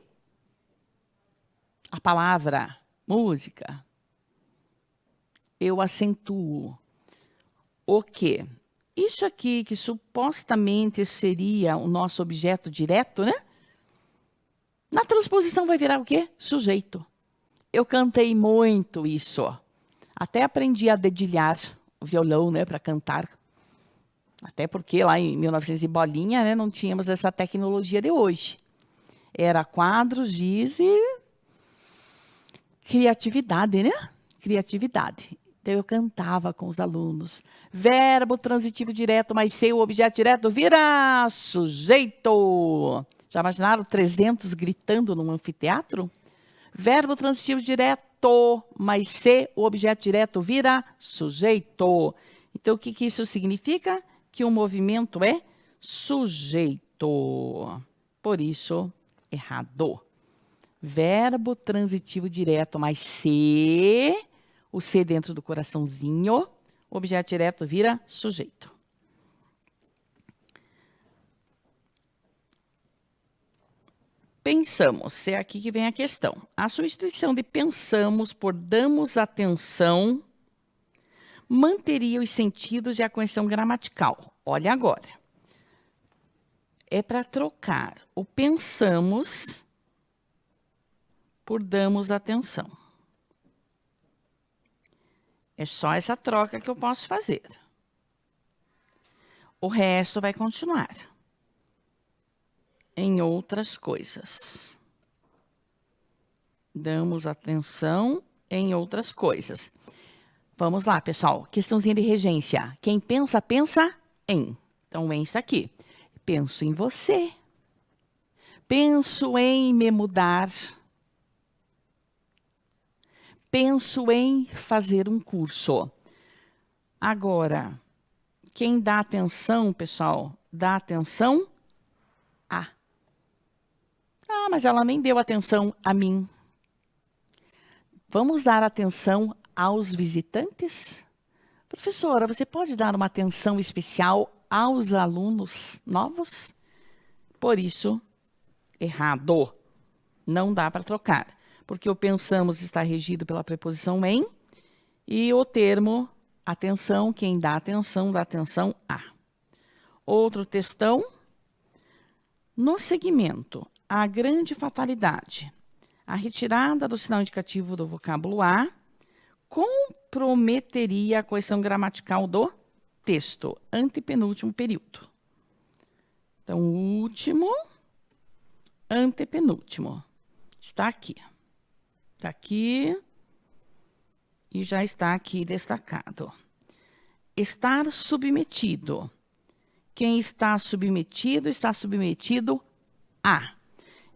A palavra, música. Eu acentuo o quê? Isso aqui que supostamente seria o nosso objeto direto, né? Na transposição vai virar o quê? Sujeito. Eu cantei muito isso. Até aprendi a dedilhar o violão, né, para cantar. Até porque lá em 1900 e bolinha, né, não tínhamos essa tecnologia de hoje. Era quadros, giz e criatividade, né? Criatividade. Então eu cantava com os alunos. Verbo transitivo direto, mas sem o objeto direto vira sujeito. Já imaginaram 300 gritando num anfiteatro? Verbo transitivo direto, mas se o objeto direto vira sujeito. Então, o que isso significa? Que o movimento é sujeito. Por isso, errado. Verbo transitivo direto, mas se, o se dentro do coraçãozinho, o objeto direto vira sujeito. Pensamos, é aqui que vem a questão. A substituição de pensamos por damos atenção manteria os sentidos e a conexão gramatical. Olha agora. É para trocar o pensamos por damos atenção. É só essa troca que eu posso fazer. O resto vai continuar em outras coisas. Damos atenção em outras coisas. Vamos lá, pessoal. Questãozinha de regência. Quem pensa, pensa em. Então, o em está aqui. Penso em você. Penso em me mudar. Penso em fazer um curso. Agora, quem dá atenção, pessoal, dá atenção a. Ah, mas ela nem deu atenção a mim. Vamos dar atenção aos visitantes? Professora, você pode dar uma atenção especial aos alunos novos? Por isso, errado. Não dá para trocar. Porque o pensamos está regido pela preposição em e o termo atenção, quem dá atenção a. Outro textão. No segmento, a grande fatalidade. A retirada do sinal indicativo do vocábulo a comprometeria a coesão gramatical do texto, antepenúltimo período. Então, último, antepenúltimo. Está aqui. Está aqui e já está aqui destacado. Estar submetido. Quem está submetido a.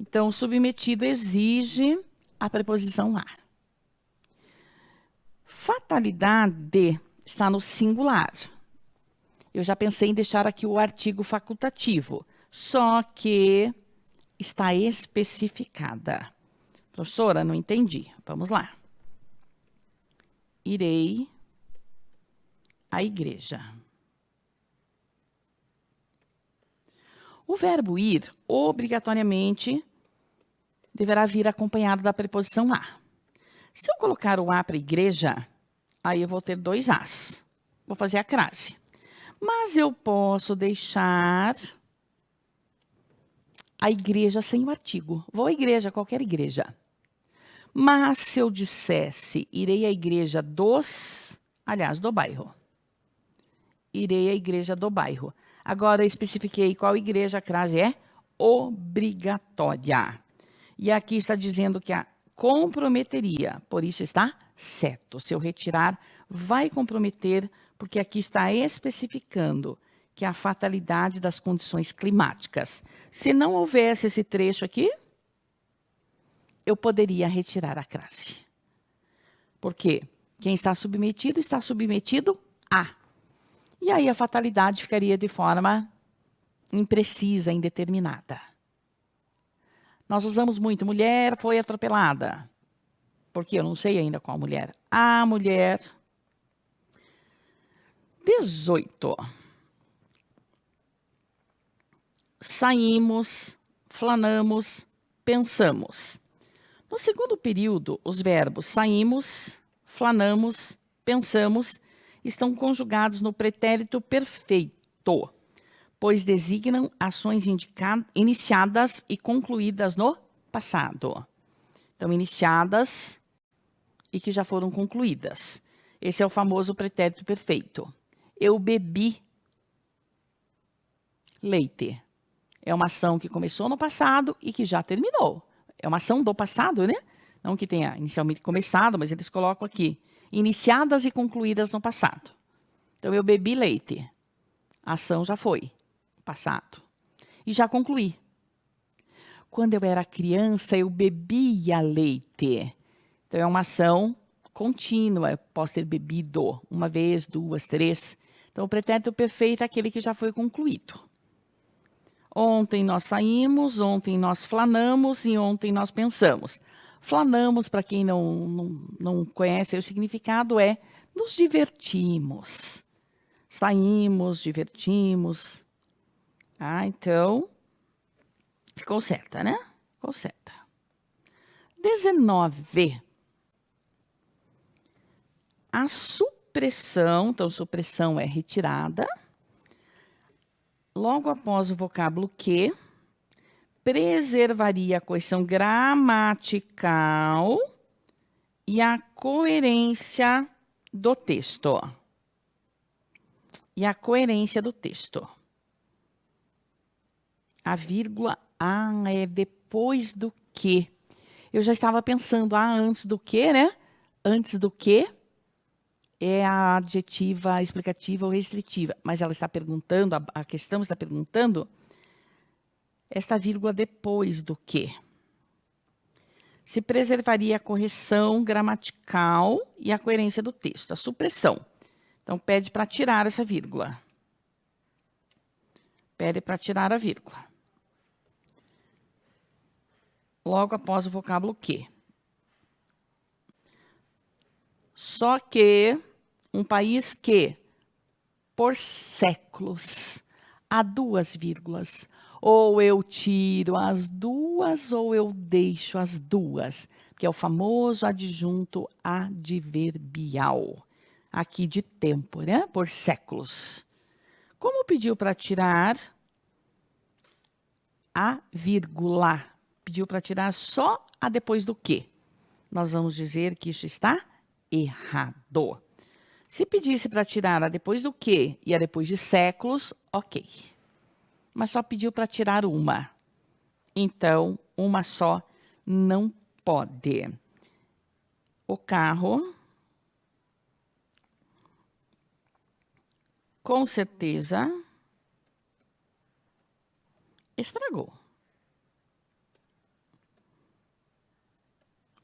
Então, o submetido exige a preposição a. Fatalidade está no singular. Eu já pensei em deixar aqui o artigo facultativo, só que está especificada. Professora, não entendi. Vamos lá. Irei à igreja. O verbo ir, obrigatoriamente, deverá vir acompanhado da preposição a. Se eu colocar o a para igreja, aí eu vou ter dois as. Vou fazer a crase. Mas eu posso deixar a igreja sem o artigo. Vou à igreja, qualquer igreja. Mas se eu dissesse, irei à igreja do bairro. Irei à igreja do bairro. Agora eu especifiquei qual igreja, a crase é obrigatória. E aqui está dizendo que comprometeria. Por isso está certo. Se eu retirar, vai comprometer, porque aqui está especificando que é a fatalidade das condições climáticas. Se não houvesse esse trecho aqui, eu poderia retirar a crase. Porque quem está submetido a. E aí a fatalidade ficaria de forma imprecisa, indeterminada. Nós usamos muito, mulher foi atropelada. Porque eu não sei ainda qual mulher. A mulher 18. Saímos, flanamos, pensamos. No segundo período, os verbos saímos, flanamos, pensamos estão conjugados no pretérito perfeito, pois designam ações iniciadas e concluídas no passado. Então, iniciadas e que já foram concluídas. Esse é o famoso pretérito perfeito. Eu bebi leite. É uma ação que começou no passado e que já terminou. É uma ação do passado, né? Não que tenha inicialmente começado, mas eles colocam aqui. Iniciadas e concluídas no passado. Então, eu bebi leite. A ação já foi. Passado. E já concluí. Quando eu era criança, eu bebia leite. Então, é uma ação contínua. Eu posso ter bebido uma vez, duas, três. Então, o pretérito perfeito é aquele que já foi concluído. Ontem nós saímos, ontem nós flanamos e ontem nós pensamos. Flanamos, para quem não conhece o significado, é nos divertimos. Saímos, divertimos. Então, ficou certa, né? Ficou certa. 19. A supressão, então supressão é retirada. Logo após o vocábulo que, preservaria a coesão gramatical e a coerência do texto. E a coerência do texto. A vírgula é depois do que. Eu já estava pensando, antes do que, né? Antes do que é a adjetiva explicativa ou restritiva. Mas ela está perguntando, a questão está perguntando, esta vírgula depois do que. Se preservaria a correção gramatical e a coerência do texto, a supressão. Então, pede para tirar essa vírgula. Pede para tirar a vírgula. Logo após o vocábulo que. Só que um país que, por séculos, há duas vírgulas. Ou eu tiro as duas ou eu deixo as duas, que é o famoso adjunto adverbial. Aqui de tempo, né? Por séculos. Como pediu para tirar a vírgula? Pediu para tirar só a depois do que. Nós vamos dizer que isso está errado. Se pedisse para tirar a depois do que e a depois de séculos, ok. Mas só pediu para tirar uma. Então, uma só não pode. O carro, com certeza, estragou.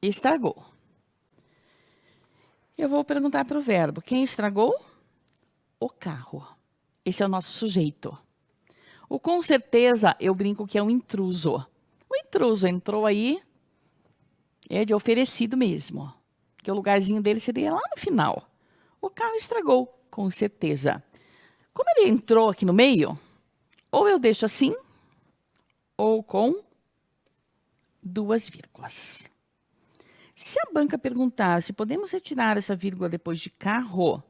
Estragou. Eu vou perguntar para o verbo. Quem estragou? O carro. Esse é o nosso sujeito. O com certeza, eu brinco que é um intruso. O intruso entrou aí, é de oferecido mesmo. Que o lugarzinho dele seria lá no final. O carro estragou, com certeza. Como ele entrou aqui no meio, ou eu deixo assim, ou com duas vírgulas. Se a banca perguntar se podemos retirar essa vírgula depois de carro,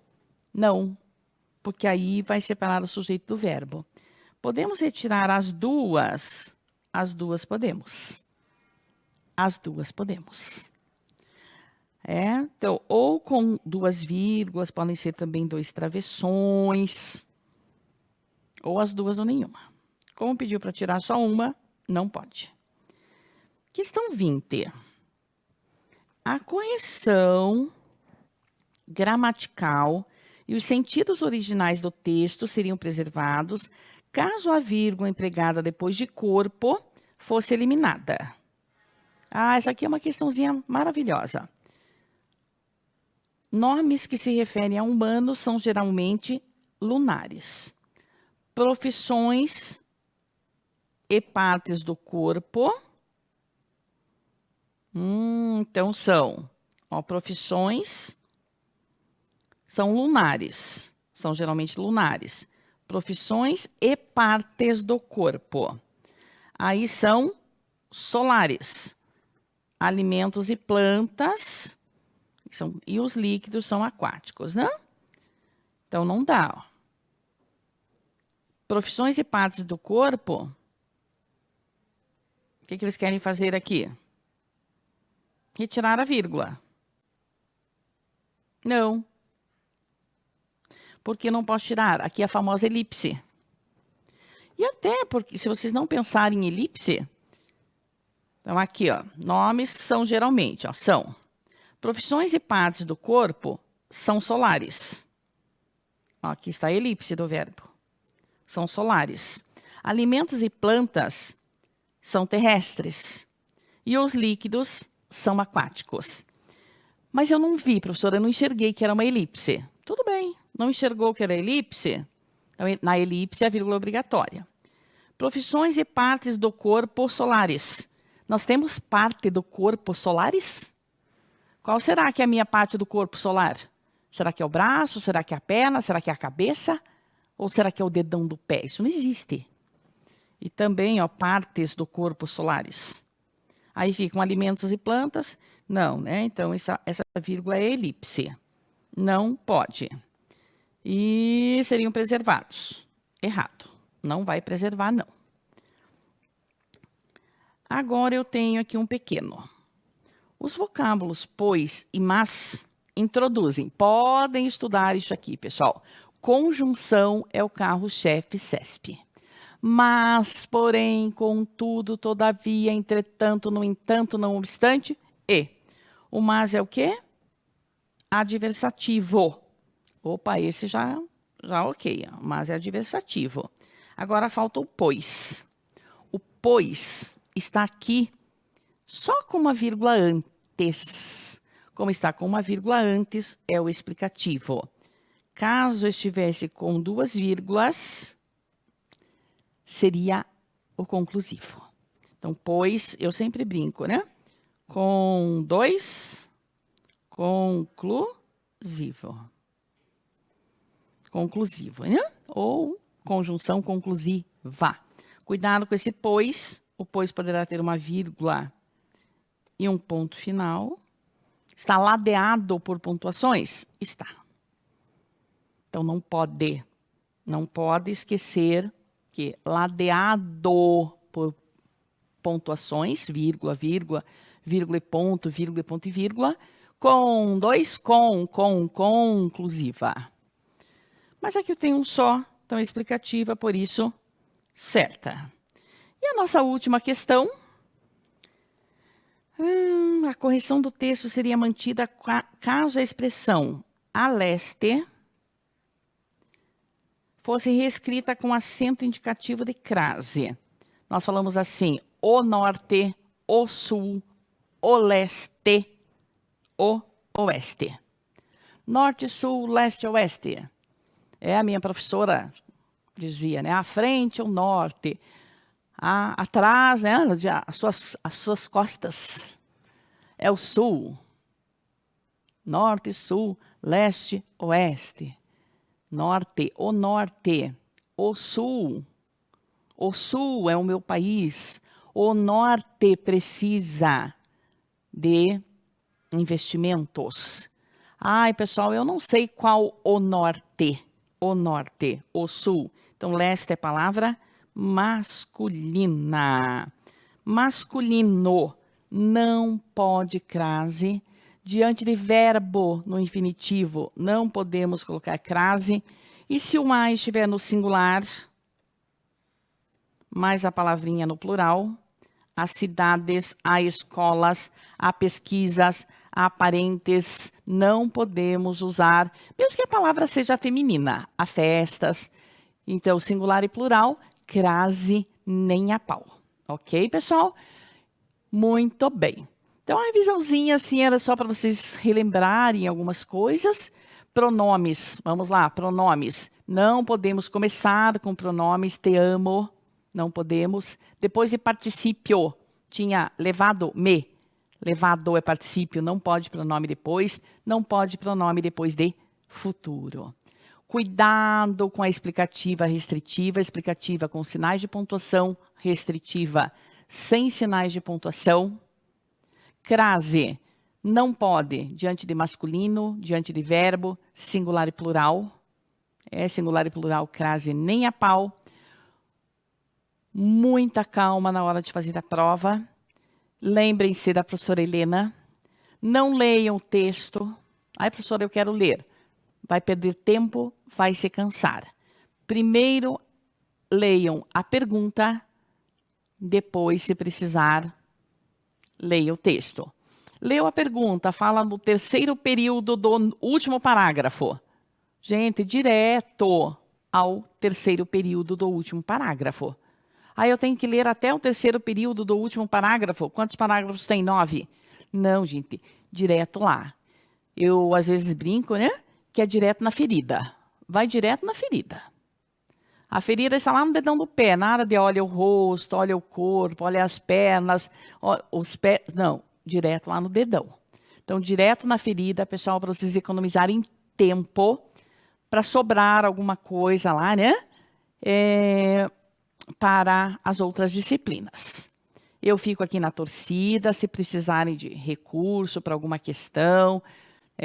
não, porque aí vai separar o sujeito do verbo. Podemos retirar as duas? As duas podemos. As duas podemos. Então, ou com duas vírgulas, podem ser também dois travessões, ou as duas ou nenhuma. Como pediu para tirar só uma, não pode. Questão 20. a correção gramatical e os sentidos originais do texto seriam preservados caso a vírgula empregada depois de corpo fosse eliminada. Ah, essa aqui é uma questãozinha maravilhosa. Nomes que se referem a humanos são geralmente lunares. Profissões e partes do corpo. Então são, profissões são lunares, são geralmente lunares. Profissões e partes do corpo. Aí são solares. Alimentos e plantas, e os líquidos são aquáticos, né? Então não dá, ó. Profissões e partes do corpo, o que eles querem fazer aqui? Retirar a vírgula. Não. Porque não posso tirar? Aqui é a famosa elipse. E até porque, se vocês não pensarem em elipse, então aqui, ó, nomes são geralmente, ó, são profissões e partes do corpo são solares. Ó, aqui está a elipse do verbo. São solares. Alimentos e plantas são terrestres. E os líquidos são aquáticos. Mas eu não vi, professora, eu não enxerguei que era uma elipse. Tudo bem, não enxergou que era elipse? Então, na elipse, a vírgula é obrigatória. Profissões e partes do corpo solares. Nós temos parte do corpo solares? Qual será que é a minha parte do corpo solar? Será que é o braço? Será que é a perna? Será que é a cabeça? Ou será que é o dedão do pé? Isso não existe. E também, ó, partes do corpo solares. Aí ficam alimentos e plantas. Não, né? Então, essa vírgula é elipse. Não pode. E seriam preservados. Errado. Não vai preservar, não. Agora eu tenho aqui um pequeno. Os vocábulos pois e mas introduzem. Podem estudar isso aqui, pessoal. Conjunção é o carro-chefe CESP. Mas, porém, contudo, todavia, entretanto, no entanto, não obstante, e. O mas é o quê? Adversativo. Opa, esse já ok. O mas é adversativo. Agora falta o pois. O pois está aqui só com uma vírgula antes. Como está com uma vírgula antes, é o explicativo. Caso estivesse com duas vírgulas, seria o conclusivo. Então, pois, eu sempre brinco, né? Com dois, conclusivo. Conclusivo, né? Ou conjunção conclusiva. Cuidado com esse pois. O pois poderá ter uma vírgula e um ponto final. Está ladeado por pontuações? Está. Então, não pode esquecer que ladeado por pontuações, vírgula, vírgula, vírgula e ponto e vírgula, com dois conclusiva. Mas aqui eu tenho um só, então é explicativa, por isso, certa. E a nossa última questão. A correção do texto seria mantida caso a expressão a leste fosse reescrita com acento indicativo de crase. Nós falamos assim, o norte, o sul, o leste, o oeste. Norte, sul, leste, oeste. A minha professora dizia, né? À frente, o norte. Atrás, né? As suas costas. É o sul. Norte, sul, leste, oeste. Norte, o norte. O sul é o meu país. O norte precisa de investimentos. Ai, pessoal, eu não sei qual o norte. O norte, o sul. Então, leste é palavra masculina. Masculino não pode crase. Diante de verbo no infinitivo, não podemos colocar crase. E se o mais estiver no singular, mais a palavrinha no plural, há cidades, há escolas, há pesquisas, a parentes, não podemos usar, mesmo que a palavra seja feminina, a festas. Então, singular e plural, crase nem a pau. Ok, pessoal? Muito bem. Então, a revisãozinha, assim, era só para vocês relembrarem algumas coisas. Pronomes, vamos lá, pronomes. Não podemos começar com pronomes te amo, não podemos. Depois de particípio, tinha levado me. Levado é particípio, não pode pronome depois, não pode pronome depois de futuro. Cuidado com a explicativa restritiva, explicativa com sinais de pontuação, restritiva sem sinais de pontuação. Crase, não pode, diante de masculino, diante de verbo, singular e plural. É singular e plural, crase nem a pau. Muita calma na hora de fazer a prova. Lembrem-se da professora Helena. Não leiam o texto. Ai, professora, eu quero ler. Vai perder tempo, vai se cansar. Primeiro, leiam a pergunta. Depois, se precisar, leia o texto. Leu a pergunta, fala no terceiro período do último parágrafo. Gente, direto ao terceiro período do último parágrafo. Aí eu tenho que ler até o terceiro período do último parágrafo. Quantos parágrafos tem? 9? Não, gente, direto lá. Eu, às vezes, brinco, né? Que é direto na ferida. Vai direto na ferida. A ferida está lá no dedão do pé, nada de olha o rosto, olha o corpo, olha as pernas, os pés, não, direto lá no dedão. Então, direto na ferida, pessoal, para vocês economizarem tempo, para sobrar alguma coisa lá, né? Para as outras disciplinas. Eu fico aqui na torcida, se precisarem de recurso para alguma questão,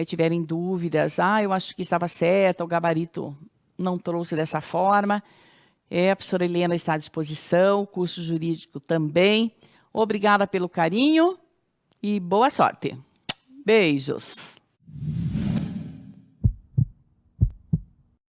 tiverem dúvidas, eu acho que estava certo, o gabarito não trouxe dessa forma. A professora Helena está à disposição, o curso jurídico também. Obrigada pelo carinho e boa sorte. Beijos.